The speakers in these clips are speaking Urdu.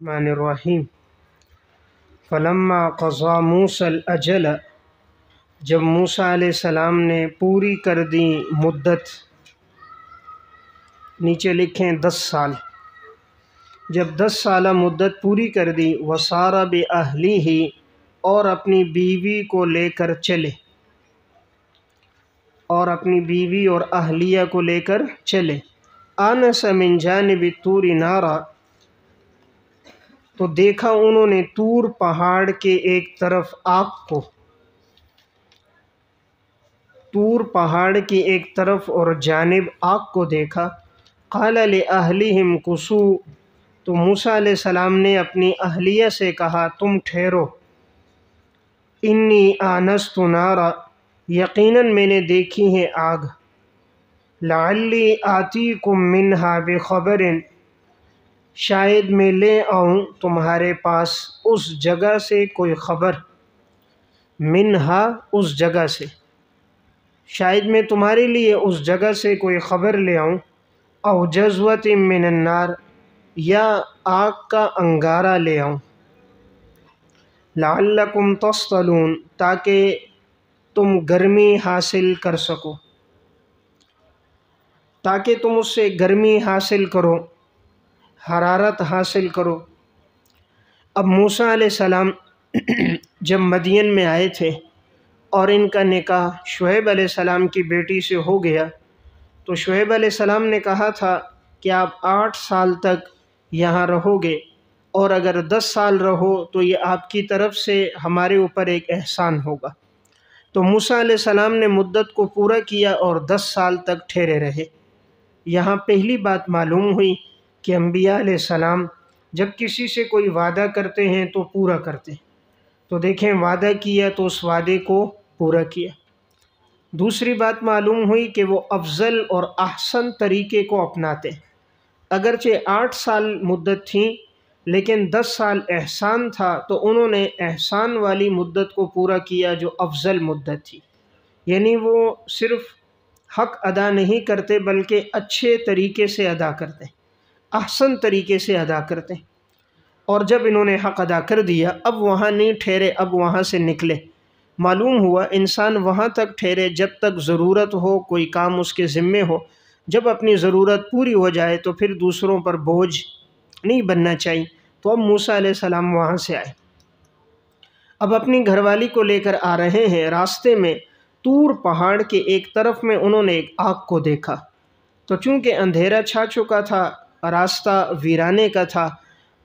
الرحمن الرحیم فلما قضا موسیٰ الاجل، جب موسیٰ علیہ السلام نے پوری کر دی مدت، نیچے لکھیں 10 سال، جب 10 سالہ مدت پوری کر دی، وَصَارَ بِأَهْلِهِ، اور اپنی بیوی کو لے کر چلے، اور اپنی بیوی اور اہلیہ کو لے کر چلے، آنَسَ مِن جانب الطور نارا، تو دیکھا انہوں نے طور پہاڑ کے ایک طرف آگ کو، طور پہاڑ کی ایک طرف اور جانب آگ کو دیکھا، قال لأہلہم کثوا، تو موسیٰ علیہ السلام نے اپنی اہلیہ سے کہا تم ٹھہرو، انی آنست نارا، یقیناً میں نے دیکھی ہے آگ، لعلی آتیکم منہا بخبر، شاید میں لے آؤں تمہارے پاس اس جگہ سے کوئی خبر، منہا اس جگہ سے، شاید میں تمہارے لیے اس جگہ سے کوئی خبر لے آؤں، او جذوۃ من النار، یا آگ کا انگارہ لے آؤں، لعلکم تصطلون، تاکہ تم گرمی حاصل کر سکو، تاکہ تم اس سے گرمی حاصل کرو، حرارت حاصل کرو۔ اب موسیٰ علیہ السلام جب مدین میں آئے تھے اور ان کا نکاح شعیب علیہ السلام کی بیٹی سے ہو گیا، تو شعیب علیہ السلام نے کہا تھا کہ آپ 8 سال تک یہاں رہو گے، اور اگر 10 سال رہو تو یہ آپ کی طرف سے ہمارے اوپر ایک احسان ہوگا۔ تو موسیٰ علیہ السلام نے مدت کو پورا کیا اور 10 سال تک ٹھہرے رہے۔ یہاں پہلی بات معلوم ہوئی کہ انبیاء علیہ السلام جب کسی سے کوئی وعدہ کرتے ہیں تو پورا کرتے ہیں، تو دیکھیں وعدہ کیا تو اس وعدے کو پورا کیا۔ دوسری بات معلوم ہوئی کہ وہ افضل اور احسن طریقے کو اپناتے ہیں، اگرچہ 8 سال مدت تھی لیکن 10 سال احسان تھا، تو انہوں نے احسان والی مدت کو پورا کیا جو افضل مدت تھی، یعنی وہ صرف حق ادا نہیں کرتے بلکہ اچھے طریقے سے ادا کرتے، احسن طریقے سے ادا کرتے۔ اور جب انہوں نے حق ادا کر دیا، اب وہاں نہیں ٹھہرے، اب وہاں سے نکلے۔ معلوم ہوا انسان وہاں تک ٹھہرے جب تک ضرورت ہو، کوئی کام اس کے ذمے ہو، جب اپنی ضرورت پوری ہو جائے تو پھر دوسروں پر بوجھ نہیں بننا چاہیے۔ تو اب موسیٰ علیہ السلام وہاں سے آئے، اب اپنی گھر والی کو لے کر آ رہے ہیں، راستے میں طور پہاڑ کے ایک طرف میں انہوں نے ایک آگ کو دیکھا، تو چونکہ اندھیرا چھا چکا تھا، راستہ ویرانے کا تھا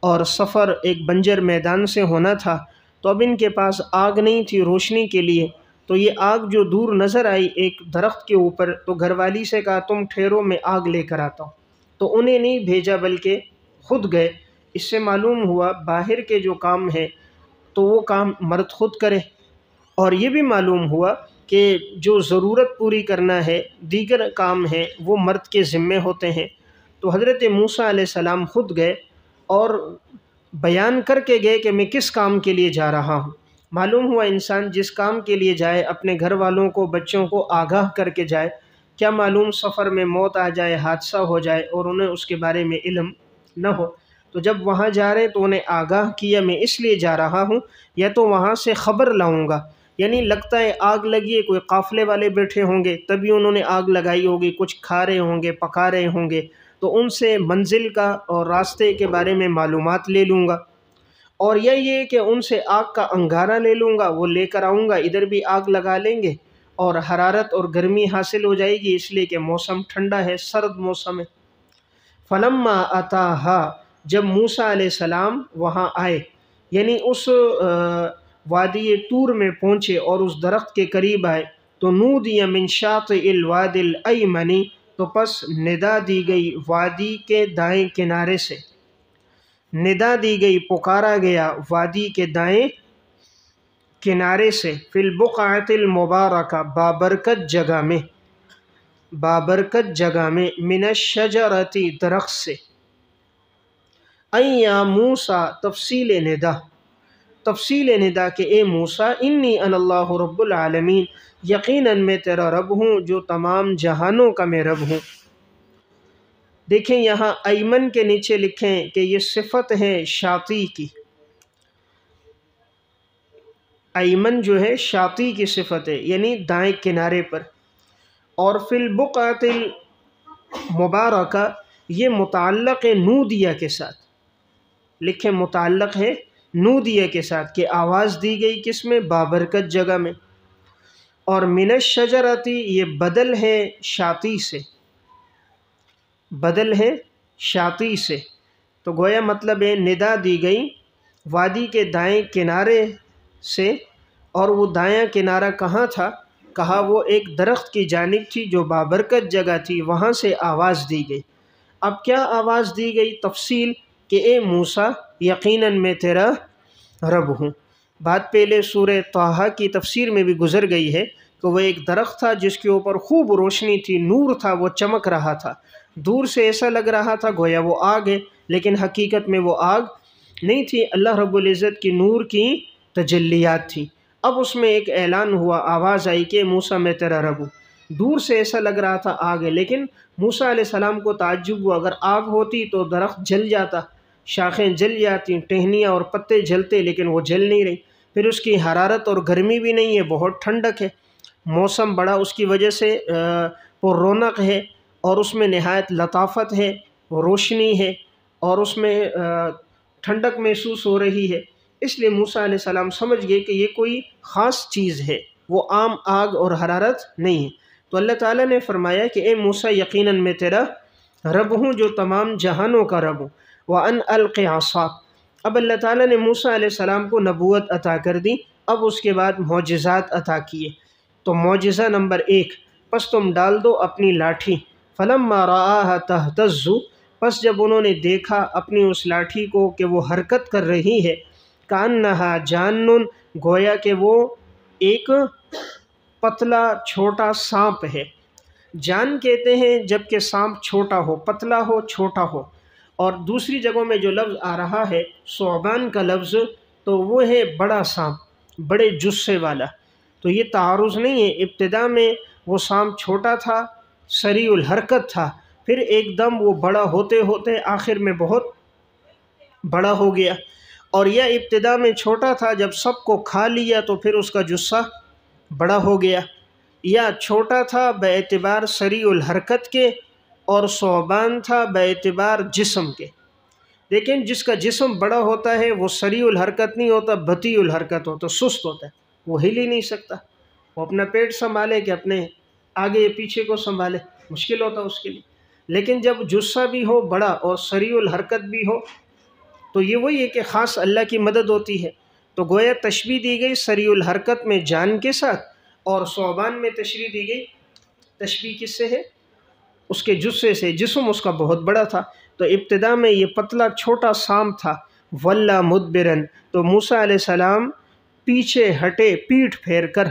اور سفر ایک بنجر میدان سے ہونا تھا، تو اب ان کے پاس آگ نہیں تھی روشنی کے لیے، تو یہ آگ جو دور نظر آئی ایک درخت کے اوپر، تو گھر والی سے کہا تم ٹھہرو میں آگ لے کر آتا ہوں، تو انہیں نہیں بھیجا بلکہ خود گئے۔ اس سے معلوم ہوا باہر کے جو کام ہے تو وہ کام مرد خود کرے، اور یہ بھی معلوم ہوا کہ جو ضرورت پوری کرنا ہے، دیگر کام ہیں وہ مرد کے ذمے ہوتے ہیں۔ تو حضرت موسیٰ علیہ السلام خود گئے اور بیان کر کے گئے کہ میں کس کام کے لیے جا رہا ہوں۔ معلوم ہوا انسان جس کام کے لیے جائے اپنے گھر والوں کو، بچوں کو آگاہ کر کے جائے، کیا معلوم سفر میں موت آ جائے، حادثہ ہو جائے اور انہیں اس کے بارے میں علم نہ ہو۔ تو جب وہاں جا رہے تو انہیں آگاہ کیا میں اس لیے جا رہا ہوں، یا تو وہاں سے خبر لاؤں گا، یعنی لگتا ہے آگ لگی ہے، کوئی قافلے والے بیٹھے ہوں گے تبھی انہوں نے آگ لگائی ہوگی، کچھ کھا رہے ہوں گے، پکا رہے ہوں گے، تو ان سے منزل کا اور راستے کے بارے میں معلومات لے لوں گا، اور یہ کہ ان سے آگ کا انگارہ لے لوں گا، وہ لے کر آؤں گا، ادھر بھی آگ لگا لیں گے اور حرارت اور گرمی حاصل ہو جائے گی، اس لیے کہ موسم ٹھنڈا ہے، سرد موسم ہے۔ فلما اتاہا، جب موسیٰ علیہ السلام وہاں آئے، یعنی اس وادی طور میں پہنچے اور اس درخت کے قریب آئے، تو نودی من شاطئ الوادی الایمن، تو پس ندا دی گئی وادی کے دائیں کنارے سے، ندا دی گئی، پکارا گیا وادی کے دائیں کنارے سے، فی البقعۃ المبارکہ، بابرکت جگہ میں، بابرکت جگہ میں، من الشجرۃ، درخت سے، اَن یا موسیٰ، تفصیل ندا، تفصیل ندا کہ اے موسیٰ، انی انا اللہ رب العالمین، یقیناً میں تیرا رب ہوں جو تمام جہانوں کا میں رب ہوں۔ دیکھیں یہاں ایمن کے نیچے لکھیں کہ یہ صفت ہے شاطی کی، ایمن جو ہے شاطی کی صفت ہے، یعنی دائیں کنارے پر، اور فی البقعۃ المبارکہ یہ متعلق ہے نودیہ کے ساتھ، لکھیں متعلق ہے نودیہ کے ساتھ کہ آواز دی گئی کس میں؟ بابرکت جگہ میں، اور من الشجرۃ یہ بدل ہے شاطی سے، بدل ہے شاطی سے، تو گویا مطلب ہے ندا دی گئی وادی کے دائیں کنارے سے، اور وہ دایاں کنارہ کہاں تھا؟ کہا وہ ایک درخت کی جانب تھی جو بابرکت جگہ تھی، وہاں سے آواز دی گئی۔ اب کیا آواز دی گئی؟ تفصیل کہ اے موسیٰ یقیناً میں تیرا رب ہوں۔ بات پہلے سورہ طٰہٰ کی تفسیر میں بھی گزر گئی ہے کہ وہ ایک درخت تھا جس کے اوپر خوب روشنی تھی، نور تھا، وہ چمک رہا تھا، دور سے ایسا لگ رہا تھا گویا وہ آگ ہے، لیکن حقیقت میں وہ آگ نہیں تھی، اللہ رب العزت کی نور کی تجلیات تھی۔ اب اس میں ایک اعلان ہوا، آواز آئی کہ موسیٰ میں تیرا رب ہوں۔ دور سے ایسا لگ رہا تھا آگ ہے، لیکن موسیٰ علیہ السلام کو تعجب ہوا، اگر آگ ہوتی تو درخت جل جاتا، شاخیں جل جاتی، ٹہنیاں اور پتے جلتے، لیکن وہ جل نہیں رہی۔ پھر اس کی حرارت اور گرمی بھی نہیں ہے، بہت ٹھنڈک ہے، موسم بڑا اس کی وجہ سے پر رونق ہے، اور اس میں نہایت لطافت ہے، روشنی ہے، اور اس میں ٹھنڈک محسوس ہو رہی ہے۔ اس لیے موسیٰ علیہ السلام سمجھ گئے کہ یہ کوئی خاص چیز ہے، وہ عام آگ اور حرارت نہیں ہے۔ تو اللہ تعالیٰ نے فرمایا کہ اے موسیٰ یقیناً میں تیرا رب ہوں جو تمام جہانوں کا رب ہوں۔ وَأَنْ أَلْقِ عَصَاكَ، اب اللہ تعالیٰ نے موسیٰ علیہ السلام کو نبوت عطا کر دی، اب اس کے بعد معجزات عطا کیے۔ تو معجزہ نمبر 1، پس تم ڈال دو اپنی لاٹھی، فَلَمَّا رَآهَا تَهْتَزُّ، پس جب انہوں نے دیکھا اپنی اس لاٹھی کو کہ وہ حرکت کر رہی ہے، كَأَنَّهَا جَانٌّ، گویا کہ وہ ایک پتلا چھوٹا سانپ ہے۔ جان کہتے ہیں جب کہ سانپ چھوٹا ہو، پتلا ہو، چھوٹا ہو، اور دوسری جگہوں میں جو لفظ آ رہا ہے ثعبان کا لفظ، تو وہ ہے بڑا سانپ، بڑے جثے والا۔ تو یہ تعارض نہیں ہے، ابتدا میں وہ سانپ چھوٹا تھا، سریع الحرکت تھا، پھر ایک دم وہ بڑا ہوتے ہوتے آخر میں بہت بڑا ہو گیا، اور یہ ابتدا میں چھوٹا تھا، جب سب کو کھا لیا تو پھر اس کا جثہ بڑا ہو گیا، یا چھوٹا تھا بے اعتبار سریع الحرکت کے، اور ثعبان تھا بے اعتبار جسم کے۔ لیکن جس کا جسم بڑا ہوتا ہے وہ سریع الحرکت نہیں ہوتا، بطیء الحرکت ہوتا، سست ہوتا ہے، وہ ہل ہی نہیں سکتا، وہ اپنا پیٹ سنبھالے کہ اپنے آگے پیچھے کو سنبھالے، مشکل ہوتا اس کے لیے۔ لیکن جب جثہ بھی ہو بڑا اور سریع الحرکت بھی ہو، تو یہ وہی ہے کہ خاص اللہ کی مدد ہوتی ہے۔ تو گویا تشبیہ دی گئی سریع الحرکت میں جان کے ساتھ، اور ثعبان میں تشبیہ دی گئی، تشبیہ کس سے ہے؟ اس کے جثے سے، جسم اس کا بہت بڑا تھا۔ تو ابتدا میں یہ پتلا چھوٹا سانپ تھا، وَلَّا مُدْبِرًا، تو موسیٰ علیہ السلام پیچھے ہٹے پیٹھ پھیر کر،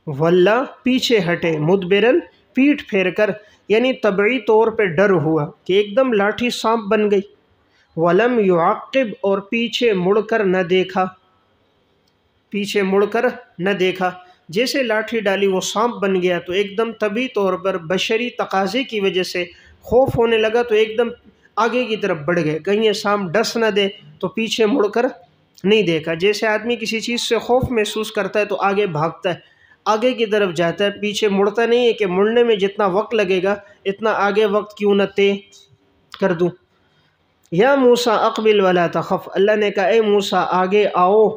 وَلَّا پیچھے ہٹے، مُدْبِرًا پیٹھ پھیر کر، یعنی طبعی طور پہ ڈر ہوا کہ ایک دم لاٹھی سانپ بن گئی۔ وَلَمْ يُعَقِّبْ، اور پیچھے مڑ کر نہ دیکھا، پیچھے مڑ کر نہ دیکھا، جیسے لاٹھی ڈالی وہ سانپ بن گیا، تو ایک دم طبعی طور پر بشری تقاضے کی وجہ سے خوف ہونے لگا، تو ایک دم آگے کی طرف بڑھ گئے، کہیں یہ سانپ ڈس نہ دے، تو پیچھے مڑ کر نہیں دیکھا۔ جیسے آدمی کسی چیز سے خوف محسوس کرتا ہے تو آگے بھاگتا ہے، آگے کی طرف جاتا ہے، پیچھے مڑتا نہیں ہے کہ مڑنے میں جتنا وقت لگے گا اتنا آگے وقت کیوں نہ طے کر دوں۔ یا موسیٰ اقبل ولا تخف، اللہ نے کہا اے موسیٰ آگے آؤ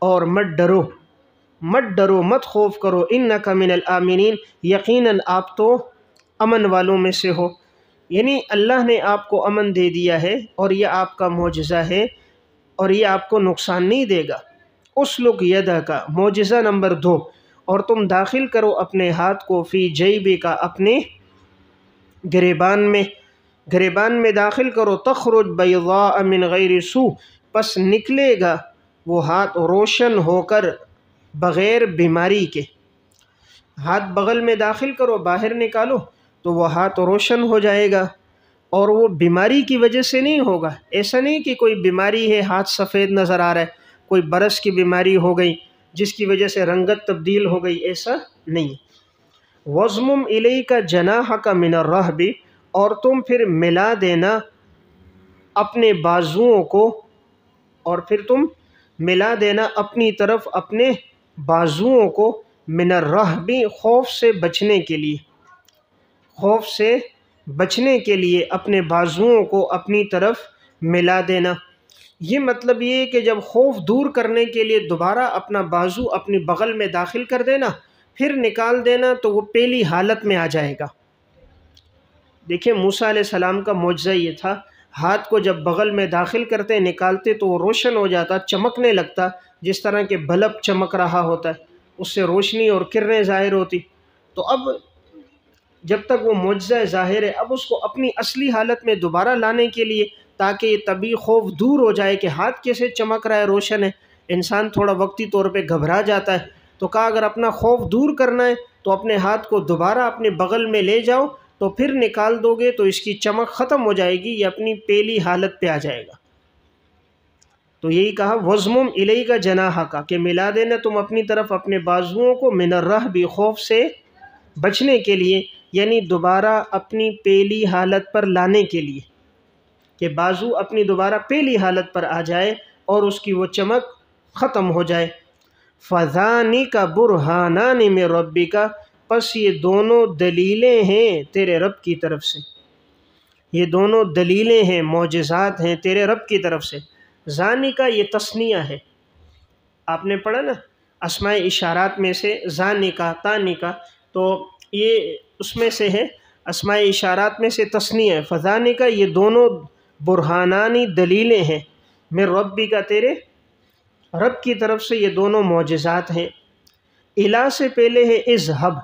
اور مت ڈرو، مت ڈرو، مت خوف کرو، انک من الآمنین، یقیناً آپ تو امن والوں میں سے ہو، یعنی اللہ نے آپ کو امن دے دیا ہے، اور یہ آپ کا معجزہ ہے، اور یہ آپ کو نقصان نہیں دے گا۔ اسلک یدک، معجزہ نمبر 2، اور تم داخل کرو اپنے ہاتھ کو، فی جیبک، اپنے گریبان میں داخل کرو، تخرج بیضاء من غیر سوء، پس نکلے گا وہ ہاتھ روشن ہو کر بغیر بیماری کے۔ ہاتھ بغل میں داخل کرو، باہر نکالو تو وہ ہاتھ روشن ہو جائے گا، اور وہ بیماری کی وجہ سے نہیں ہوگا۔ ایسا نہیں کہ کوئی بیماری ہے ہاتھ سفید نظر آ رہا ہے، کوئی برس کی بیماری ہو گئی جس کی وجہ سے رنگت تبدیل ہو گئی، ایسا نہیں۔ وَضْمُمْ إِلَيْكَ جَنَاحَكَ مِنَ الرَّهْبِ، اور تم پھر ملا دینا اپنے بازوؤں کو، اور پھر تم ملا دینا اپنی طرف اپنے بازوؤں کو، من الرہب، خوف سے بچنے کے لیے، خوف سے بچنے کے لیے اپنے بازوؤں کو اپنی طرف ملا دینا۔ یہ مطلب یہ ہے کہ جب خوف دور کرنے کے لیے دوبارہ اپنا بازو اپنی بغل میں داخل کر دینا، پھر نکال دینا تو وہ پہلی حالت میں آ جائے گا۔ دیکھیں موسیٰ علیہ السلام کا معجزہ یہ تھا، ہاتھ کو جب بغل میں داخل کرتے نکالتے تو وہ روشن ہو جاتا، چمکنے لگتا، جس طرح کہ بلب چمک رہا ہوتا ہے، اس سے روشنی اور کرنیں ظاہر ہوتی۔ تو اب جب تک وہ معجزہ ظاہر ہے، اب اس کو اپنی اصلی حالت میں دوبارہ لانے کے لیے، تاکہ یہ طبعی خوف دور ہو جائے کہ ہاتھ کیسے چمک رہا ہے، روشن ہے، انسان تھوڑا وقتی طور پہ گھبرا جاتا ہے، تو کہا اگر اپنا خوف دور کرنا ہے تو اپنے ہاتھ کو دوبارہ اپنے بغل میں لے جاؤ، تو پھر نکال دو گے تو اس کی چمک ختم ہو جائے گی، یہ اپنی پہلی حالت پہ آ جائے گا۔ تو یہی کہا وَضْمُمْ إِلَيْكَ جَنَاحَكَ، کہ ملا دینا تم اپنی طرف اپنے بازوؤں کو، من الرہب، خوف سے بچنے کے لیے، یعنی دوبارہ اپنی پہلی حالت پر لانے کے لیے، کہ بازو اپنی دوبارہ پہلی حالت پر آ جائے اور اس کی وہ چمک ختم ہو جائے۔ فَذَانِكَ بُرْهَانَانِ مِن رَبِّكَ، پس یہ دونوں دلیلیں ہیں تیرے رب کی طرف سے، یہ دونوں دلیلیں ہیں، معجزات ہیں تیرے رب کی طرف سے۔ ذَانِكَ یہ تثنیہ ہے، آپ نے پڑھا نا اسماء اشارات میں سے ذَانِكَ، تَانِكَ، تو یہ اس میں سے ہے، اسماء اشارات میں سے تثنیہ ہے۔ فَذَانِكَ یہ دونوں برہانانی دلیلیں ہیں، من ربک تیرے رب کی طرف سے یہ دونوں معجزات ہیں۔ الہ سے پہلے ہے اذہب،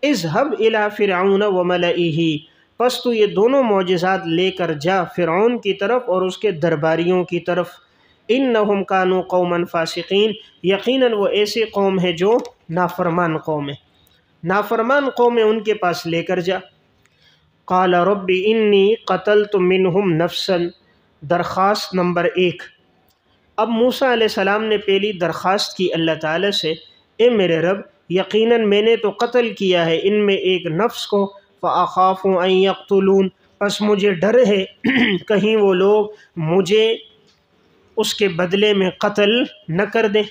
اذہب الی فرعون وملئہ، پس تو یہ دونوں معجزات لے کر جا فرعون کی طرف اور اس کے درباریوں کی طرف۔ انہم کانوا قوما فاسقین، یقیناً وہ ایسی قوم ہے جو نافرمان قوم ہے، نافرمان قوم ہے، ان کے پاس لے کر جا۔ قال رب انی قتلت منہم نفسا، درخواست نمبر 1۔ اب موسیٰ علیہ السلام نے پہلی درخواست کی اللہ تعالیٰ سے، اے میرے رب یقیناً میں نے تو قتل کیا ہے ان میں ایک نفس کو، فَأَخَافُ أَن يَقْتُلُونَ، پس مجھے ڈر ہے کہیں وہ لوگ مجھے اس کے بدلے میں قتل نہ کر دیں۔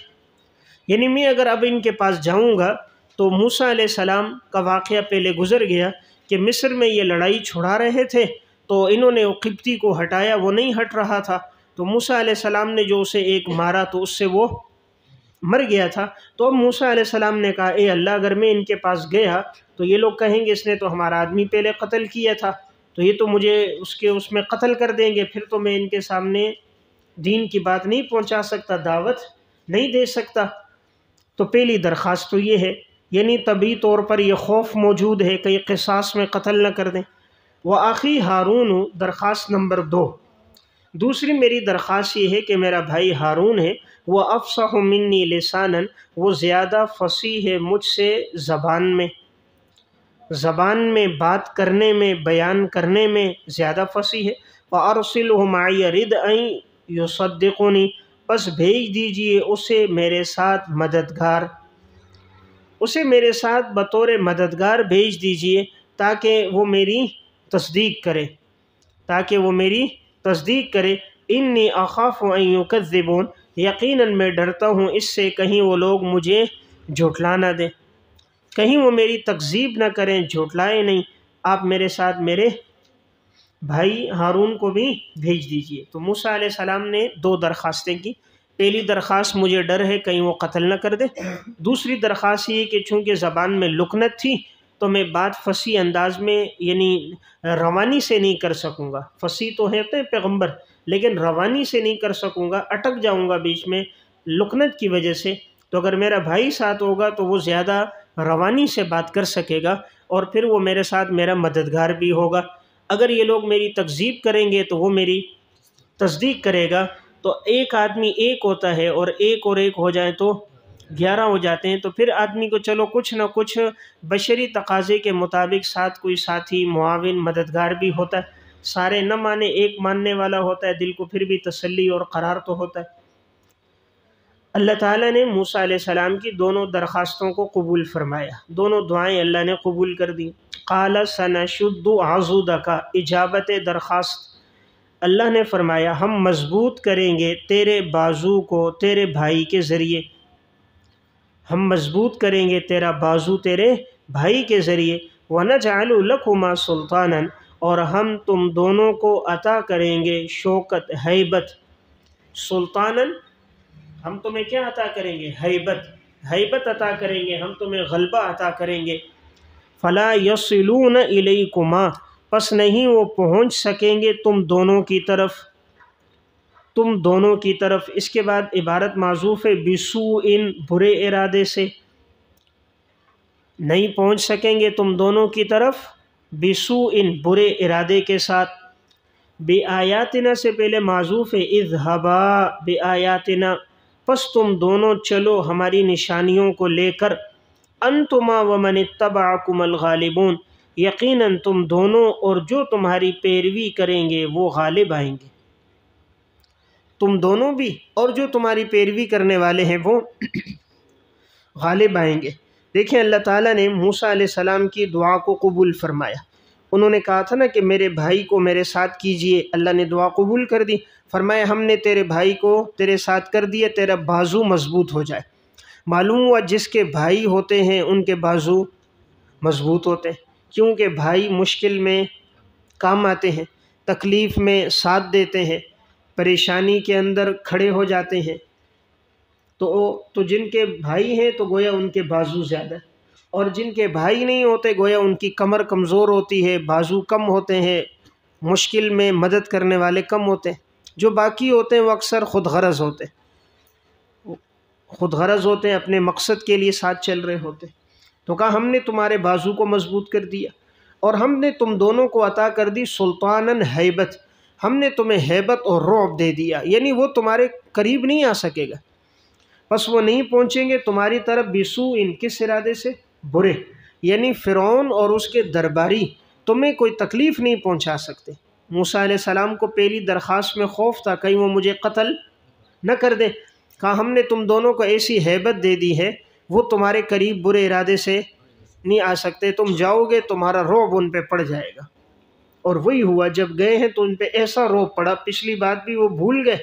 یعنی میں اگر اب ان کے پاس جاؤں گا تو موسیٰ علیہ السلام کا واقعہ پہلے گزر گیا کہ مصر میں یہ لڑائی چھڑا رہے تھے، تو انہوں نے وہ قبطی کو ہٹایا، وہ نہیں ہٹ رہا تھا، تو موسیٰ علیہ السلام نے جو اسے ایک مارا تو اس سے وہ مر گیا تھا۔ تو اب موسیٰ علیہ السلام نے کہا اے اللہ اگر میں ان کے پاس گیا تو یہ لوگ کہیں گے اس نے تو ہمارا آدمی پہلے قتل کیا تھا، تو یہ تو مجھے اس میں قتل کر دیں گے، پھر تو میں ان کے سامنے دین کی بات نہیں پہنچا سکتا، دعوت نہیں دے سکتا۔ تو پہلی درخواست تو یہ ہے، یعنی طبعی طور پر یہ خوف موجود ہے کہ قصاص میں قتل نہ کر دیں۔ وَأَخِي ہارون، درخواست نمبر 2، دوسری میری درخواست یہ ہے کہ میرا بھائی ہارون ہے، وہ افصح منی لسانا، وہ زیادہ فصیح ہے مجھ سے زبان میں بات کرنے میں، بیان کرنے میں زیادہ فصیح ہے۔ فَأَرْسِلْهُ مَعِيَ رِدْءً يُصَدِّقُنِي، پس بھیج دیجئے اسے میرے ساتھ مددگار، اسے میرے ساتھ بطور مددگار بھیج دیجئے تاکہ وہ میری تصدیق کرے، انی اخاف ان یکذبون، یقیناً میں ڈرتا ہوں اس سے کہیں وہ لوگ مجھے جھٹلا نہ دیں، کہیں وہ میری تکذیب نہ کریں، جھٹلائے نہیں، آپ میرے ساتھ میرے بھائی ہارون کو بھی بھیج دیجئے۔ تو موسیٰ علیہ السلام نے 2 درخواستیں کی، پہلی درخواست مجھے ڈر ہے کہیں وہ قتل نہ کر دے، دوسری درخواست یہ کہ چونکہ زبان میں لکنت تھی تو میں بات فصیح انداز میں یعنی روانی سے نہیں کر سکوں گا، فصیح تو ہے پیغمبر لیکن روانی سے نہیں کر سکوں گا، اٹک جاؤں گا بیچ میں لکنت کی وجہ سے، تو اگر میرا بھائی ساتھ ہوگا تو وہ زیادہ روانی سے بات کر سکے گا اور پھر وہ میرے ساتھ میرا مددگار بھی ہوگا۔ اگر یہ لوگ میری تکذیب کریں گے تو وہ میری تصدیق کرے گا، تو ایک آدمی ایک ہوتا ہے اور ایک ہو جائیں تو 11 ہو جاتے ہیں، تو پھر آدمی کو چلو کچھ نہ کچھ بشری تقاضے کے مطابق ساتھ کوئی ساتھی، معاون، مددگار بھی ہوتا ہے، سارے نہ مانے ایک ماننے والا ہوتا ہے، دل کو پھر بھی تسلی اور قرار تو ہوتا ہے۔ اللہ تعالیٰ نے موسیٰ علیہ السلام کی دونوں درخواستوں کو قبول فرمایا، دونوں دعائیں اللہ نے قبول کر دی۔ قال سنشد عضدک، اجابت درخواست، اللہ نے فرمایا ہم مضبوط کریں گے تیرے بازو کو تیرے بھائی کے ذریعے، ہم مضبوط کریں گے تیرا بازو تیرے بھائی کے ذریعے، وَنَجْعَلُ لَكُمَا سُلْطَانًا، اور ہم تم دونوں کو عطا کریں گے شوکت، ہیبت، سلطاناً ہم تمہیں کیا عطا کریں گے؟ ہیبت عطا کریں گے، ہم تمہیں غلبہ عطا کریں گے۔ فَلَا يَصِلُونَ إِلَيْكُمَا، پس نہیں وہ پہنچ سکیں گے تم دونوں کی طرف۔ اس کے بعد عبارت معذوف ہے، بِسُوءٍ، برے ارادے سے، نہیں پہنچ سکیں گے تم دونوں کی طرف بِسُوءٍ، برے ارادے کے ساتھ۔ بِآیاتنا سے پہلے معذوف ہے، اذهبا بِآیاتنا، پس تم دونوں چلو ہماری نشانیوں کو لے کر، انتما ومن اتبعکم الغالبون، یقیناً تم دونوں اور جو تمہاری پیروی کریں گے وہ غالب آئیں گے، تم دونوں بھی اور جو تمہاری پیروی کرنے والے ہیں وہ غالب آئیں گے۔ دیکھیں اللہ تعالیٰ نے موسیٰ علیہ السلام کی دعا کو قبول فرمایا، انہوں نے کہا تھا نا کہ میرے بھائی کو میرے ساتھ کیجئے، اللہ نے دعا قبول کر دی، فرمایا ہم نے تیرے بھائی کو تیرے ساتھ کر دیا، تیرا بازو مضبوط ہو جائے۔ معلوم ہوا جس کے بھائی ہوتے ہیں ان کے بازو مضبوط ہوتے ہیں، کیونکہ بھائی مشکل میں کام آتے ہیں، تکلیف میں ساتھ دیتے ہیں، پریشانی کے اندر کھڑے ہو جاتے ہیں، تو جن کے بھائی ہیں تو گویا ان کے بازو زیادہ، اور جن کے بھائی نہیں ہوتے گویا ان کی کمر کمزور ہوتی ہے، بازو کم ہوتے ہیں، مشکل میں مدد کرنے والے کم ہوتے ہیں۔ جو باقی ہوتے ہیں وہ اکثر خود غرض ہوتے ہیں، اپنے مقصد کے لیے ساتھ چل رہے ہوتے ہیں۔ تو کہا ہم نے تمہارے بازو کو مضبوط کر دیا، اور ہم نے تم دونوں کو عطا کر دی سلطاناً، ہیبت، ہم نے تمہیں ہیبت اور رعب دے دیا، یعنی وہ تمہارے قریب نہیں آ سکے گا، بس وہ نہیں پہنچیں گے تمہاری طرف بِسُوءٍ، کس ارادے سے؟ برے، یعنی فرعون اور اس کے درباری تمہیں کوئی تکلیف نہیں پہنچا سکتے۔ موسیٰ علیہ السلام کو پہلی درخواست میں خوف تھا کہیں وہ مجھے قتل نہ کر دے، کہا ہم نے تم دونوں کو ایسی ہیبت دے دی ہے وہ تمہارے قریب برے ارادے سے نہیں آ سکتے، تم جاؤ گے تمہارا رعب ان پہ پڑ جائے گا۔ اور وہی ہوا، جب گئے ہیں تو ان پہ ایسا رعب پڑا، پچھلی بات بھی وہ بھول گئے،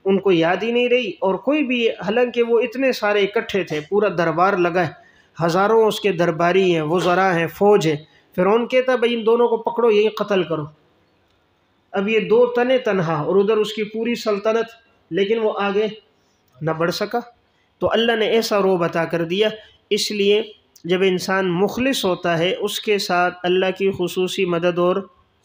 ان کو یاد ہی نہیں رہی، اور کوئی بھی، حالانکہ وہ اتنے سارے اکٹھے تھے، پورا دربار لگا ہے، ہزاروں اس کے درباری ہیں، وزراء ہیں، فوج ہے، فرعون کہتا بھائی ان دونوں کو پکڑو یہی قتل کرو۔ اب یہ دو تنے تنہا اور ادھر اس کی پوری سلطنت، لیکن وہ آگے نہ بڑھ سکا، تو اللہ نے ایسا رعب عطا کر دیا۔ اس لیے جب انسان مخلص ہوتا ہے اس کے ساتھ اللہ کی خصوصی مدد اور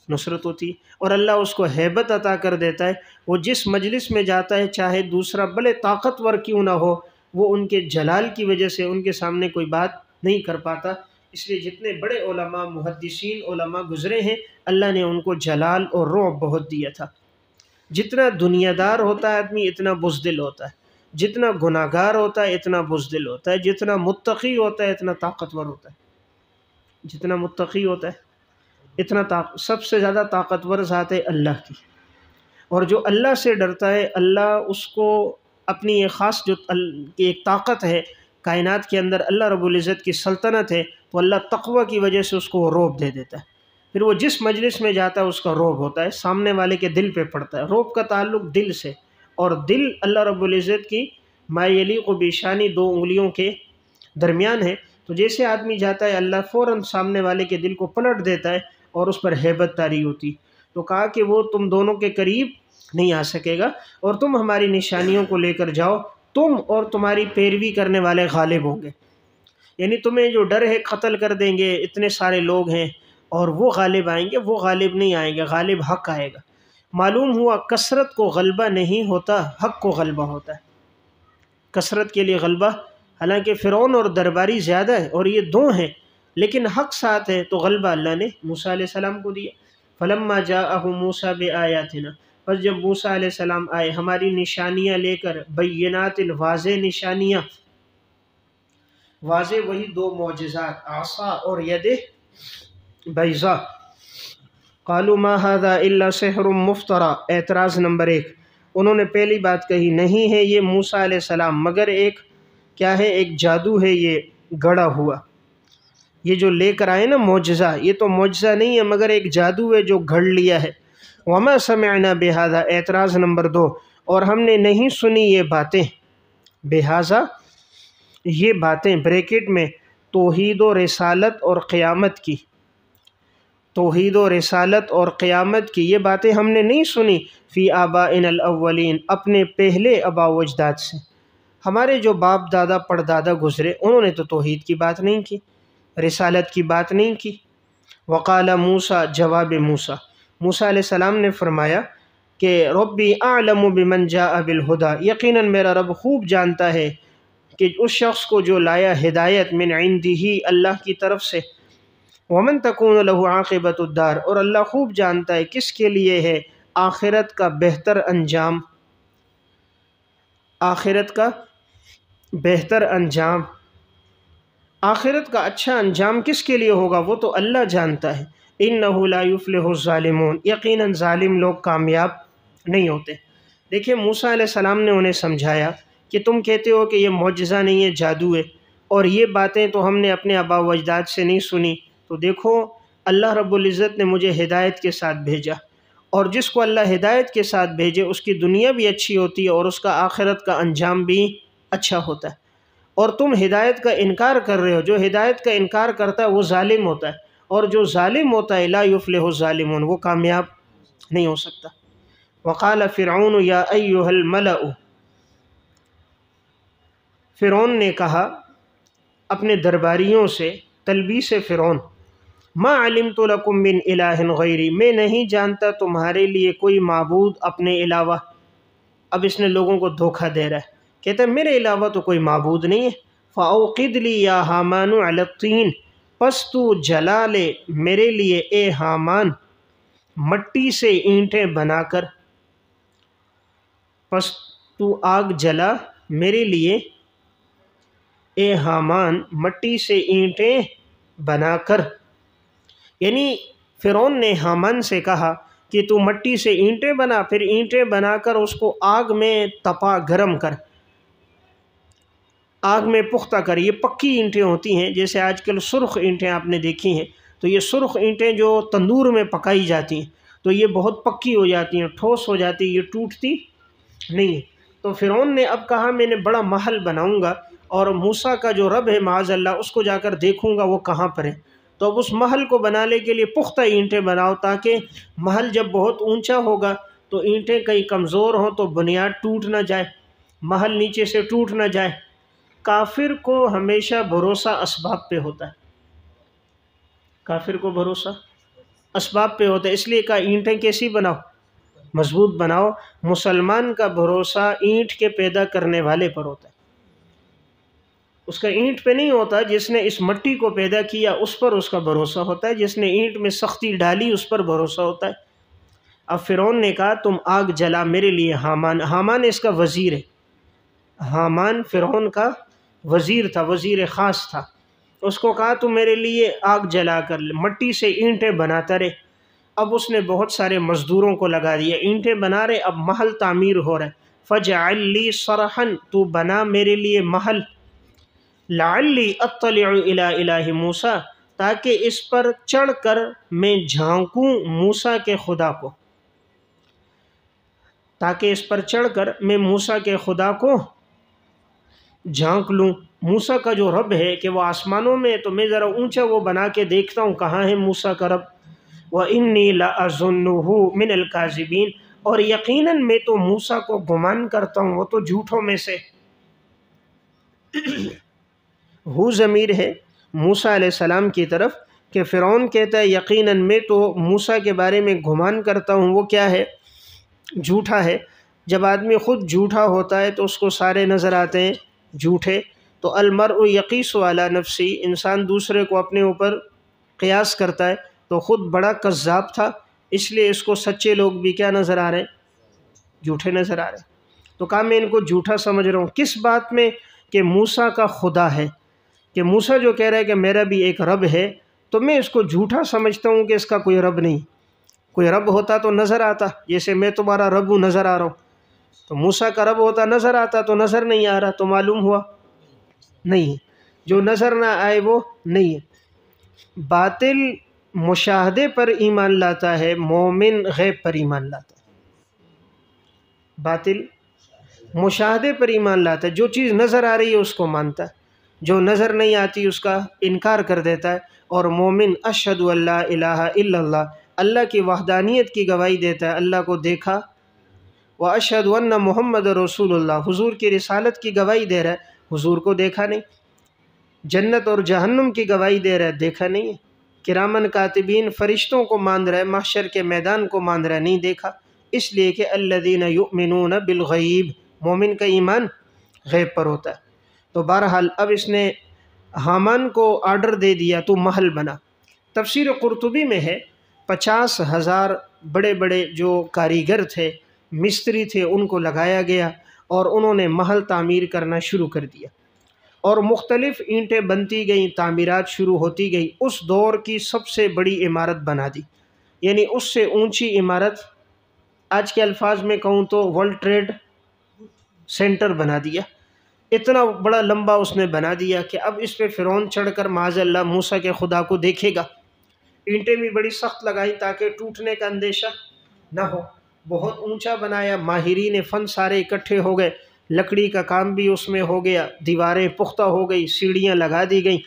نصرت ہوتی، اور اللہ اس کو ہیبت عطا کر دیتا ہے، وہ جس مجلس میں جاتا ہے چاہے دوسرا بھلے طاقتور کیوں نہ ہو، وہ ان کے جلال کی وجہ سے ان کے سامنے کوئی بات نہیں کر پاتا۔ اس لیے جتنے بڑے علماء، محدثین علماء گزرے ہیں، اللہ نے ان کو جلال اور رعب بہت دیا تھا۔ جتنا دنیا دار ہوتا ہے آدمی اتنا بزدل ہوتا ہے، جتنا گناہ گار ہوتا ہے اتنا بزدل ہوتا ہے، جتنا متقی ہوتا ہے اتنا طاقتور ہوتا ہے، جتنا متقی ہوتا ہے اتنا سب سے زیادہ طاقتور ذات ہے اللہ کی، اور جو اللہ سے ڈرتا ہے اللہ اس کو اپنی ایک خاص جو ایک طاقت ہے کائنات کے اندر، اللہ رب العزت کی سلطنت ہے، تو اللہ تقوی کی وجہ سے اس کو وہ رعب دے دیتا ہے، پھر وہ جس مجلس میں جاتا ہے اس کا رعب ہوتا ہے، سامنے والے کے دل پہ پڑتا ہے۔ رعب کا تعلق دل سے، اور دل اللہ رب العزت کی ما یلیق بشانی دو انگلیوں کے درمیان ہے، تو جیسے آدمی جاتا ہے اللہ فوراً سامنے والے کے دل کو پلٹ دیتا ہے اور اس پر ہیبت طاری ہوتی۔ تو کہا کہ وہ تم دونوں کے قریب نہیں آ سکے گا، اور تم ہماری نشانیوں کو لے کر جاؤ، تم اور تمہاری پیروی کرنے والے غالب ہوں گے، یعنی تمہیں جو ڈر ہے قتل کر دیں گے، اتنے سارے لوگ ہیں اور وہ غالب آئیں گے، وہ غالب نہیں آئیں گے، غالب حق آئے گا۔ معلوم ہوا کثرت کو غلبہ نہیں ہوتا، حق کو غلبہ ہوتا ہے۔ کثرت کے لیے غلبہ، حالانکہ فرعون اور درباری زیادہ ہے اور یہ دو ہیں، لیکن حق ساتھ ہے، تو غلبہ اللہ نے موسیٰ علیہ السلام کو دیا۔ فلما جاءہ موسیٰ بآیاتنا، پس جب موسیٰ علیہ السلام آئے ہماری نشانیاں لے کر، بینات، واضح نشانیاں، واضح وہی دو معجزات، عصا اور ید بیضاء، قالوا ما هذا الا سحر مفترى، اعتراض نمبر 1، انہوں نے پہلی بات کہی نہیں ہے یہ موسیٰ علیہ السلام مگر ایک کیا ہے، ایک جادو ہے، یہ گڑا ہوا، یہ جو لے کر آئے نا معجزہ، یہ تو معجزہ نہیں ہے مگر ایک جادو ہے جو گھڑ لیا ہے۔ وما سمعنا بہذا، اعتراض نمبر 2، اور ہم نے نہیں سنی یہ باتیں، بہذا یہ باتیں بریکٹ میں توحید و رسالت اور قیامت کی، توحید و رسالت اور قیامت کی یہ باتیں ہم نے نہیں سنی فی آبائنا الاولین، اپنے پہلے آباء و اجداد سے، ہمارے جو باپ دادا پردادا گزرے انہوں نے تو توحید کی بات نہیں کی، رسالت کی بات نہیں کی۔ وقال موسیٰ، جواب موسیٰ، موسیٰ علیہ السلام نے فرمایا کہ ربی اعلم بمن جاء بالہدی، یقیناً میرا رب خوب جانتا ہے کہ اس شخص کو جو لایا ہدایت من عندہ، اللہ کی طرف سے، ومن تکون له عاقبۃ الدار، اور اللہ خوب جانتا ہے کس کے لیے ہے آخرت کا بہتر انجام، آخرت کا بہتر انجام، آخرت کا اچھا انجام کس کے لیے ہوگا وہ تو اللہ جانتا ہے۔ انہ لا یفلح الظالمون، یقیناً ظالم لوگ کامیاب نہیں ہوتے۔ دیکھیں موسیٰ علیہ السلام نے انہیں سمجھایا کہ تم کہتے ہو کہ یہ معجزہ نہیں ہے، جادو ہے، اور یہ باتیں تو ہم نے اپنے آباء و اجداد سے نہیں سنی، تو دیکھو اللہ رب العزت نے مجھے ہدایت کے ساتھ بھیجا، اور جس کو اللہ ہدایت کے ساتھ بھیجے اس کی دنیا بھی اچھی ہوتی ہے اور اس کا آخرت کا انجام بھی اچھا ہوتا ہے۔ اور تم ہدایت کا انکار کر رہے ہو، جو ہدایت کا انکار کرتا ہے وہ ظالم ہوتا ہے، اور جو ظالم ہوتا ہے لا یفلح الظالمون، وہ کامیاب نہیں ہو سکتا۔ وقال فرعون یا ایھا الملأ، فرعون نے کہا اپنے درباریوں سے، تلبیس فرعون، ما علمت لکم من الہ غیری، میں نہیں جانتا تمہارے لیے کوئی معبود اپنے علاوہ۔ اب اس نے لوگوں کو دھوکہ دے رہا ہے، کہتا ہے میرے علاوہ تو کوئی معبود نہیں ہے۔ فاوقد لی یا حامان علی الطین، پس تو جلا لے میرے لیے اے حامان مٹی سے اینٹیں بنا کر، پس تو آگ جلا میرے لیے اے حامان مٹی سے اینٹیں بنا کر، یعنی فرعون نے حامان سے کہا کہ تو مٹی سے اینٹیں بنا، پھر اینٹیں بنا کر اس کو آگ میں تپا، گرم کر، آگ میں پختہ کر۔ یہ پکی اینٹیں ہوتی ہیں، جیسے آج کل سرخ اینٹیں آپ نے دیکھی ہیں، تو یہ سرخ اینٹیں جو تندور میں پکائی جاتی ہیں تو یہ بہت پکی ہو جاتی ہیں، ٹھوس ہو جاتی ہیں، یہ ٹوٹتی نہیں ہے۔ تو فرعون نے اب کہا میں نے بڑا محل بناؤں گا، اور موسیٰ کا جو رب ہے معاذ اللہ اس کو جا کر دیکھوں گا وہ کہاں پر ہے، تو اب اس محل کو بنانے کے لیے پختہ اینٹیں بناؤ، تاکہ محل جب بہت اونچا ہوگا تو اینٹیں کہیں کمزور ہوں تو بنیاد ٹوٹ نہ جائے، محل نیچے سے ٹوٹ نہ جائے۔ کافر کو ہمیشہ بھروسہ اسباب پہ ہوتا ہے، کافر کو بھروسہ اسباب پہ ہوتا ہے، اس لیے کہا اینٹیں کیسی بناؤ، مضبوط بناؤ۔ مسلمان کا بھروسہ اینٹ کے پیدا کرنے والے پر ہوتا ہے، اس کا اینٹ پہ نہیں ہوتا، جس نے اس مٹی کو پیدا کیا اس پر اس کا بھروسہ ہوتا ہے، جس نے اینٹ میں سختی ڈالی اس پر بھروسہ ہوتا ہے۔ اب فرعون نے کہا تم آگ جلا میرے لیے حامان، حامان اس کا وزیر ہے، حامان فرعون کا وزیر تھا، وزیر خاص تھا، اس کو کہا تم میرے لیے آگ جلا کر مٹی سے اینٹیں بناتا رہے۔ اب اس نے بہت سارے مزدوروں کو لگا دیا، اینٹیں بنا رہے، اب محل تعمیر ہو رہا ہے۔ فَجْعَلْ لِي صَرْحًا، تو بنا میرے لیے محل، لَعَلِّي أَطَّلِعُ إِلَىٰ إِلَٰهِ موسیٰ، تاکہ اس پر چڑھ کر میں جھانکوں موسیٰ کے خدا کو، تاکہ اس پر چڑھ کر میں موسیٰ کے خدا کو جھانک لوں۔ موسیٰ کا جو رب ہے کہ وہ آسمانوں میں، تو میں ذرا اونچا وہ بنا کے دیکھتا ہوں کہاں ہے موسیٰ کا رب۔ وَإِنِّي لَأَظُنُّهُ مِنَ الْكَاذِبِينَ، اور یقیناً میں تو موسیٰ کو گمان کرتا ہوں وہ تو جھوٹوں میں سے۔ ہو ضمیر ہے موسیٰ علیہ السلام کی طرف، کہ فرعون کہتا ہے یقیناً میں تو موسیٰ کے بارے میں گمان کرتا ہوں وہ کیا ہے، جھوٹا ہے۔ جب آدمی خود جھوٹا ہوتا ہے تو اس کو سارے نظر آتے ہیں جھوٹے، تو المرء یقیس علی نفسی، انسان دوسرے کو اپنے اوپر قیاس کرتا ہے، تو خود بڑا کذاب تھا، اس لیے اس کو سچے لوگ بھی کیا نظر آ رہے ہیں، جھوٹے نظر آ رہے ہیں۔ تو کہا میں ان کو جھوٹا سمجھ رہا ہوں، کس بات میں، کہ موسیٰ کا خدا ہے، کہ موسیٰ جو کہہ رہا ہے کہ میرا بھی ایک رب ہے، تو میں اس کو جھوٹا سمجھتا ہوں کہ اس کا کوئی رب نہیں۔ کوئی رب ہوتا تو نظر آتا، جیسے میں تمہارا رب ہوں نظر آ رہا ہوں، تو موسیٰ کا رب ہوتا نظر آتا، تو نظر نہیں آ رہا تو معلوم ہوا نہیں، جو نظر نہ آئے وہ نہیں ہے۔ باطل مشاہدے پر ایمان لاتا ہے، مومن غیب پر ایمان لاتا ہے۔ باطل مشاہدے پر ایمان لاتا ہے، جو چیز نظر آ رہی ہے اس کو مانتا ہے، جو نظر نہیں آتی اس کا انکار کر دیتا ہے۔ اور مومن اشہد ان لا الہ الا اللہ، اللہ کی وحدانیت کی گواہی دیتا ہے، اللہ کو دیکھا، واشہد ان محمد رسول اللہ، حضور کی رسالت کی گواہی دے رہا ہے، حضور کو دیکھا نہیں۔ جنت اور جہنم کی گواہی دے رہا ہے، دیکھا نہیں ہے۔ کرامن کاتبین فرشتوں کو مان رہا ہے، محشر کے میدان کو مان رہا ہے، نہیں دیکھا۔ اس لیے کہ الذین یؤمنون بالغیب، مومن کا ایمان غیب پر ہوتا ہے۔ تو بہرحال اب اس نے حامان کو آرڈر دے دیا تو محل بنا۔ تفسیر قرطبی میں ہے 50,000 بڑے بڑے جو کاریگر تھے، مستری تھے، ان کو لگایا گیا اور انہوں نے محل تعمیر کرنا شروع کر دیا، اور مختلف اینٹیں بنتی گئیں، تعمیرات شروع ہوتی گئی۔ اس دور کی سب سے بڑی عمارت بنا دی، یعنی اس سے اونچی عمارت، آج کے الفاظ میں کہوں تو ورلڈ ٹریڈ سینٹر بنا دیا۔ اتنا بڑا لمبا اس نے بنا دیا کہ اب اس پہ فرعون چڑھ کر معاذ اللہ موسیٰ کے خدا کو دیکھے گا۔ اینٹیں بھی بڑی سخت لگائی تاکہ ٹوٹنے کا اندیشہ نہ ہو، بہت اونچا بنایا، ماہرین فن سارے اکٹھے ہو گئے، لکڑی کا کام بھی اس میں ہو گیا، دیواریں پختہ ہو گئی، سیڑھیاں لگا دی گئیں۔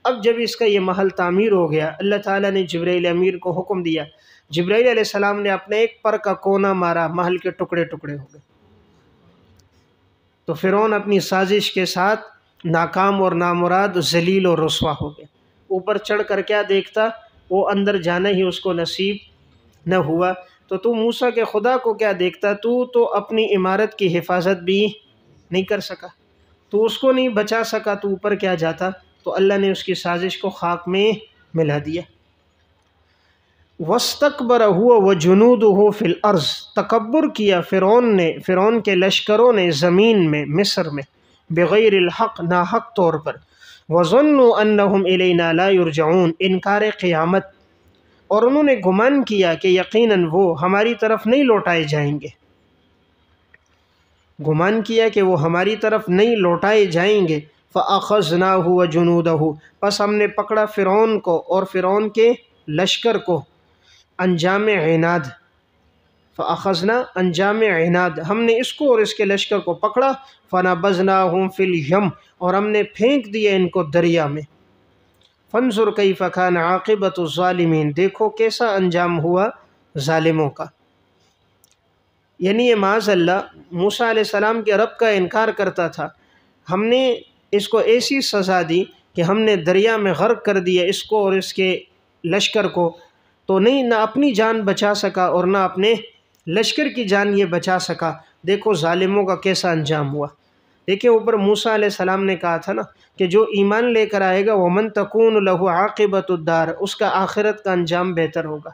اب جب اس کا یہ محل تعمیر ہو گیا، اللہ تعالیٰ نے جبرائیل امیر کو حکم دیا، جبرائیل علیہ السلام نے اپنے ایک پر کا کونا مارا، محل کے ٹکڑے ٹکڑے ہو گئے۔ تو فرعون اپنی سازش کے ساتھ ناکام اور نامراد، ذلیل اور رسوا ہو گیا۔ اوپر چڑھ کر کیا دیکھتا، وہ اندر جانا ہی اس کو نصیب نہ ہوا۔ تو موسیٰ کے خدا کو کیا دیکھتا، تو اپنی عمارت کی حفاظت بھی نہیں کر سکا، تو اس کو نہیں بچا سکا، تو اوپر کیا جاتا، تو اللہ نے اس کی سازش کو خاک میں ملا دیا۔ وَاسْتَكْبَرَ هُوَ وَجُنُودُهُ فِي الْأَرْضِ، تکبر کیا فرعون کے لشکروں نے زمین میں، مصر میں، بغیر الحق، ناحق طور پر، وَظَنُّوا أَنَّهُمْ إِلَيْنَا لَا يُرْجَعُونَ، انکار قیامت، اور انہوں نے گمان کیا کہ یقیناً وہ ہماری طرف نہیں لوٹائے جائیں گے، گمان کیا کہ وہ ہماری طرف نہیں لوٹائے جائیں گے۔ فَأَخَذْنَاهُ وَجُنُودَهُ، پس ہم نے پکڑا فرعون کو اور فرعون کے لشکر کو، انجام عناد، فَأَخَذْنَا انجام عناد، ہم نے اس کو اور اس کے لشکر کو پکڑا، فَنَبَذْنَاهُمْ فِي الْيَمِّ، اور ہم نے پھینک دیا ان کو دریا میں۔ فَانظُرْ كَيْفَ كَانَ عَاقِبَةُ الظَّالِمِينَ، دیکھو کیسا انجام ہوا ظالموں کا۔ یعنی یہ معاذ اللہ موسیٰ علیہ السلام کے رب کا انکار کرتا تھا، ہم نے اس کو ایسی سزا دی کہ ہم نے دریا میں غرق کر دیا اس کو اور اس کے لشکر کو، تو نہیں، نہ اپنی جان بچا سکا اور نہ اپنے لشکر کی جان یہ بچا سکا۔ دیکھو ظالموں کا کیسا انجام ہوا۔ دیکھیں اوپر موسیٰ علیہ السلام نے کہا تھا نا کہ جو ایمان لے کر آئے گا وَمَن تَكُونُ لَهُ عَاقِبَةُ الدَّارِ، اس کا آخرت کا انجام بہتر ہوگا،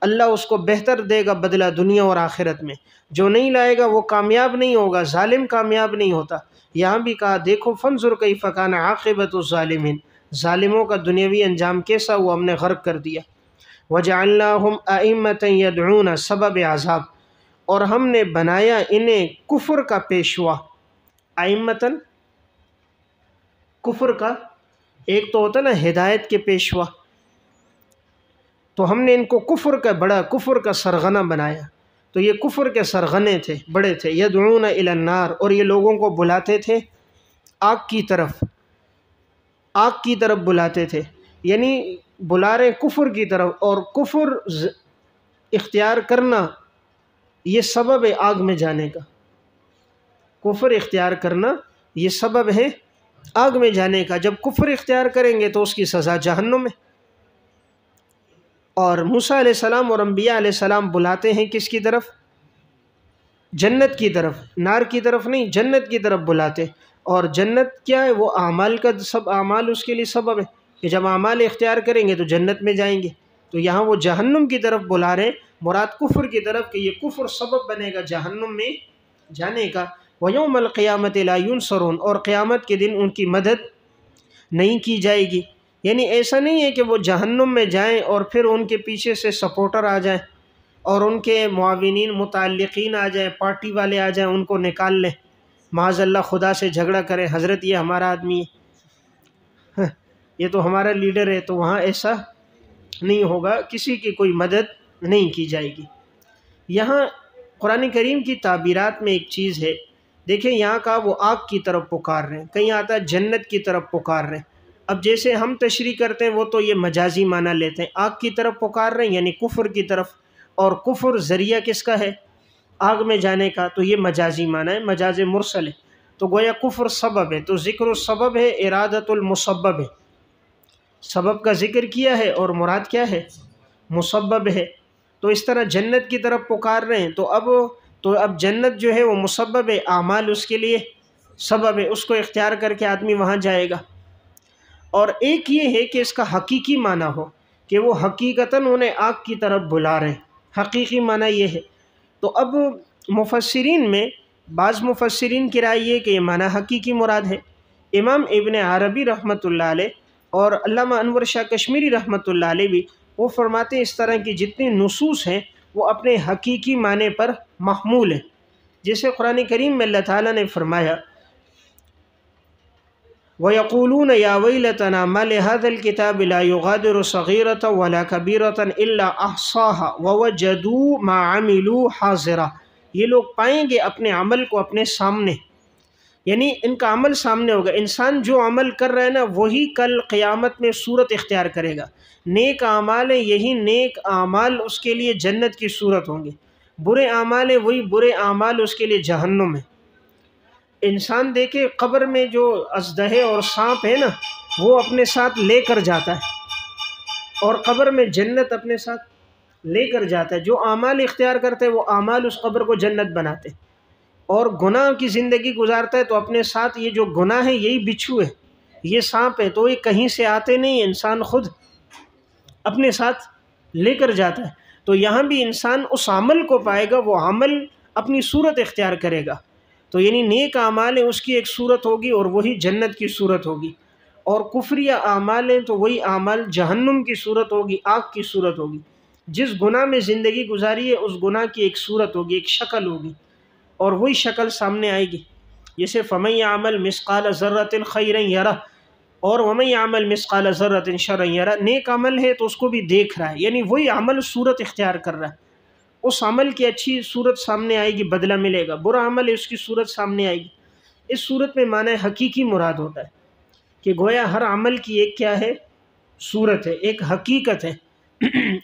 اللہ اس کو بہتر دے گا بدلہ دنیا اور آخرت میں۔ جو نہیں لائے گا وہ کامیاب نہیں ہوگا، ظالم کامیاب نہیں ہوتا۔ یہاں بھی کہا دیکھو فَانظُرْ كَيْفَ كَانَ عَاقِبَةُ الظَّالِمِينَ، ظالموں کا دنیاوی انجام کیسا ہوا، ہم نے غرق کر دیا۔ وَجَعَلْنَاهُمْ أَئِمَّةً يَدْعُونَ سبب عذاب، اور ہم نے بنایا انہیں کفر کا پیشوا۔ ائمتاً کفر کا، ایک تو ہوتا نا ہدایت کے پیشوا، تو ہم نے ان کو کفر کا بڑا، کفر کا سرغنہ بنایا۔ تو یہ کفر کے سرغنے تھے، بڑے تھے، یدعون الی النار، اور یہ لوگوں کو بلاتے تھے آگ کی طرف، آگ کی طرف بلاتے تھے، یعنی بلا رہے کفر کی طرف، اور کفر اختیار کرنا یہ سبب ہے آگ میں جانے کا، کفر اختیار کرنا یہ سبب ہے آگ میں جانے کا۔ جب کفر اختیار کریں گے تو اس کی سزا جہنم ہے۔ اور موسیٰ علیہ السلام اور انبیاء علیہ السلام بلاتے ہیں کس کی طرف؟ جنت کی طرف، نار کی طرف نہیں، جنت کی طرف بلاتے۔ اور جنت کیا ہے؟ وہ اعمال کا سب، اعمال اس کے لیے سبب ہے کہ جب اعمال اختیار کریں گے تو جنت میں جائیں گے۔ تو یہاں وہ جہنم کی طرف بلا رہے ہیں، مراد کفر کی طرف، کہ یہ کفر سبب بنے گا جہنم میں جانے کا۔ وَيَوْمَ الْقِيَامَةِ لَا يُنصَرُونَ، اور قیامت کے دن ان کی مدد نہیں کی جائے گی۔ یعنی ایسا نہیں ہے کہ وہ جہنم میں جائیں اور پھر ان کے پیچھے سے سپورٹر آ جائیں اور ان کے معاونین متعلقین آ جائیں، پارٹی والے آ جائیں، ان کو نکال لیں، معاذ اللہ خدا سے جھگڑا کریں، حضرت یہ ہمارا آدمی ہے۔ یہ تو ہمارا لیڈر ہے، تو وہاں ایسا نہیں ہوگا، کسی کی کوئی مدد نہیں کی جائے گی۔ یہاں قرآن کریم کی تعبیرات میں ایک چیز ہے، دیکھیں یہاں کا وہ آگ کی طرف پکار رہے ہیں، کہیں آتا ہے جنت کی طرف پکار رہے ہیں۔ اب جیسے ہم تشریح کرتے ہیں وہ تو یہ مجازی معنی لیتے ہیں، آگ کی طرف پکار رہے ہیں یعنی کفر کی طرف، اور کفر ذریعہ کس کا ہے؟ آگ میں جانے کا، تو یہ مجازی معنی ہے، مجاز مرسل ہے، تو گویا کفر سبب ہے، تو ذکر السبب ہے، ارادت المسبب ہے، سبب کا ذکر کیا ہے اور مراد کیا ہے؟ مسبب ہے۔ تو اس طرح جنت کی طرف پکار رہے ہیں، تو اب جنت جو ہے وہ مسبب ہے، اعمال اس کے لیے سبب ہے، اس کو اختیار کر کے آدمی وہاں جائے گا۔ اور ایک یہ ہے کہ اس کا حقیقی معنی ہو کہ وہ حقیقتاً انہیں آگ کی طرف بلا رہے ہیں، حقیقی معنی یہ ہے۔ تو اب مفسرین میں بعض مفسرین کی رائے یہ کہ یہ معنی حقیقی مراد ہے۔ امام ابن عربی رحمۃ اللہ علیہ اور علامہ انور شاہ کشمیری رحمۃ اللہ علیہ بھی وہ فرماتے ہیں اس طرح کی جتنی نصوص ہیں وہ اپنے حقیقی معنی پر محمول ہیں۔ جیسے قرآن کریم میں اللہ تعالیٰ نے فرمایا وَيَقُولُونَ يَا وَيْلَتَنَا مَا لِهَذَا الْكِتَابِ لَا يُغَادِرُ صَغِيرَةً وَلَا كَبِيرَةً إِلَّا أَحْصَاهَا وَوَجَدُوا مَا عَمِلُوا حَاضِرًا۔ یہ لوگ پائیں گے اپنے عمل کو اپنے سامنے، یعنی ان کا عمل سامنے ہوگا۔ انسان جو عمل کر رہا ہے نا وہی کل قیامت میں صورت اختیار کرے گا۔ نیک اعمال ہیں، یہی نیک اعمال اس کے لیے جنت کی صورت ہوں گے، برے اعمال ہیں وہی برے اعمال اس کے لیے جہنم ہے۔ انسان دیکھے قبر میں جو اژدہے اور سانپ ہے نا وہ اپنے ساتھ لے کر جاتا ہے، اور قبر میں جنت اپنے ساتھ لے کر جاتا ہے۔ جو اعمال اختیار کرتے ہیں وہ اعمال اس قبر کو جنت بناتے ہیں، اور گناہ کی زندگی گزارتا ہے تو اپنے ساتھ یہ جو گناہ ہے یہی بچھو ہے، یہ سانپ ہے، تو یہ کہیں سے آتے نہیں، انسان خود اپنے ساتھ لے کر جاتا ہے۔ تو یہاں بھی انسان اس عمل کو پائے گا، وہ عمل اپنی صورت اختیار کرے گا، تو یعنی نیک اعمال ہیں اس کی ایک صورت ہوگی اور وہی جنت کی صورت ہوگی، اور کفریہ اعمال ہیں تو وہی اعمال جہنم کی صورت ہوگی، آگ کی صورت ہوگی۔ جس گناہ میں زندگی گزاری ہے اس گناہ کی ایک صورت ہوگی، ایک شکل ہوگی، اور وہی شکل سامنے آئے گی۔ جیسے فَمَن يَعْمَلْ مِثْقَالَ ذَرَّةٍ خَيْرًا يَرَهُ اور وَمَن يَعْمَلْ مِثْقَالَ ذَرَّةٍ شَرًّا يَرَهُ۔ نیک عمل ہے تو اس کو بھی دیکھ رہا ہے، یعنی وہی عمل صورت اختیار کر رہا ہے، اس عمل کی اچھی صورت سامنے آئے گی، بدلہ ملے گا، برا عمل ہے اس کی صورت سامنے آئے گی۔ اس صورت میں معنی حقیقی مراد ہوتا ہے کہ گویا ہر عمل کی ایک کیا ہے؟ صورت ہے، ایک حقیقت ہے،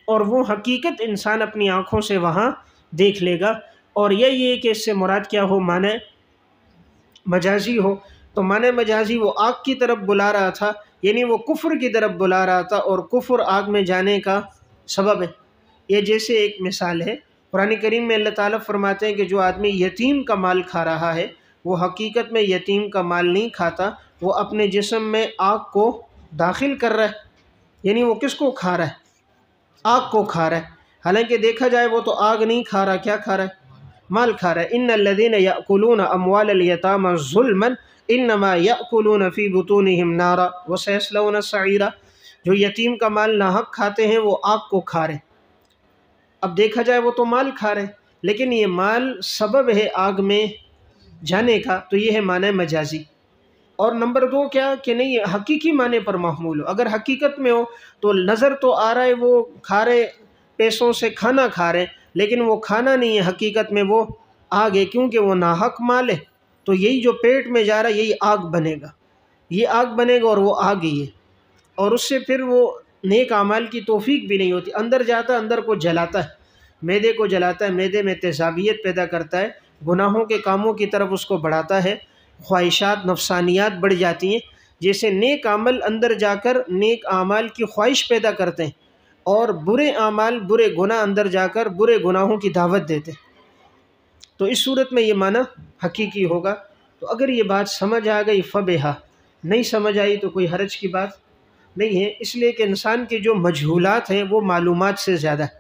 اور وہ حقیقت انسان اپنی آنکھوں سے وہاں دیکھ لے گا۔ اور یہ کہ اس سے مراد کیا ہو؟ معنی مجازی ہو، تو معنی مجازی وہ آگ کی طرف بلا رہا تھا، یعنی وہ کفر کی طرف بلا رہا تھا، اور کفر آگ میں جانے کا سبب ہے۔ یہ جیسے ایک مثال ہے، قرآن کریم میں اللہ تعالیٰ فرماتے ہیں کہ جو آدمی یتیم کا مال کھا رہا ہے وہ حقیقت میں یتیم کا مال نہیں کھاتا، وہ اپنے جسم میں آگ کو داخل کر رہا ہے، یعنی وہ کس کو کھا رہا ہے؟ آگ کو کھا رہا ہے، حالانکہ دیکھا جائے وہ تو آگ نہیں کھا رہا، کیا کھا رہا ہے؟ مال کھا رہا ہے۔ ان الذین یأکلون اموال الیتامی ظلما انما یأکلون فی بطونہم نارا وسیصلون سعیرا۔ جو یتیم کا مال ناحق کھاتے ہیں وہ آگ کو کھا رہے ہیں۔ اب دیکھا جائے وہ تو مال کھا رہے ہیں، لیکن یہ مال سبب ہے آگ میں جانے کا، تو یہ ہے معنی مجازی۔ اور نمبر 2 کیا کہ نہیں حقیقی معنی پر محمول ہو۔ اگر حقیقت میں ہو تو نظر تو آ رہا ہے وہ کھا رہے، پیسوں سے کھانا کھا رہے ہیں، لیکن وہ کھانا نہیں ہے، حقیقت میں وہ آگ ہے، کیونکہ وہ ناحق مال ہے، تو یہی جو پیٹ میں جا رہا ہے یہی آگ بنے گا، یہ آگ بنے گا، اور وہ آگ ہی ہے، اور اس سے پھر وہ نیک اعمال کی توفیق بھی نہیں ہوتی، اندر جاتا ہے، اندر کو جلاتا ہے، معدے کو جلاتا ہے، معدے میں تیزابیت پیدا کرتا ہے، گناہوں کے کاموں کی طرف اس کو بڑھاتا ہے، خواہشات نفسانیات بڑھ جاتی ہیں۔ جیسے نیک عمل اندر جا کر نیک اعمال کی خواہش پیدا کرتے ہیں، اور برے اعمال برے گناہ اندر جا کر برے گناہوں کی دعوت دیتے ہیں، تو اس صورت میں یہ معنی حقیقی ہوگا۔ تو اگر یہ بات سمجھ آ گئی فبہا، نہیں سمجھ آئی تو کوئی حرج کی بات نہیں ہے، اس لیے کہ انسان کے جو مجہولات ہیں وہ معلومات سے زیادہ ہے۔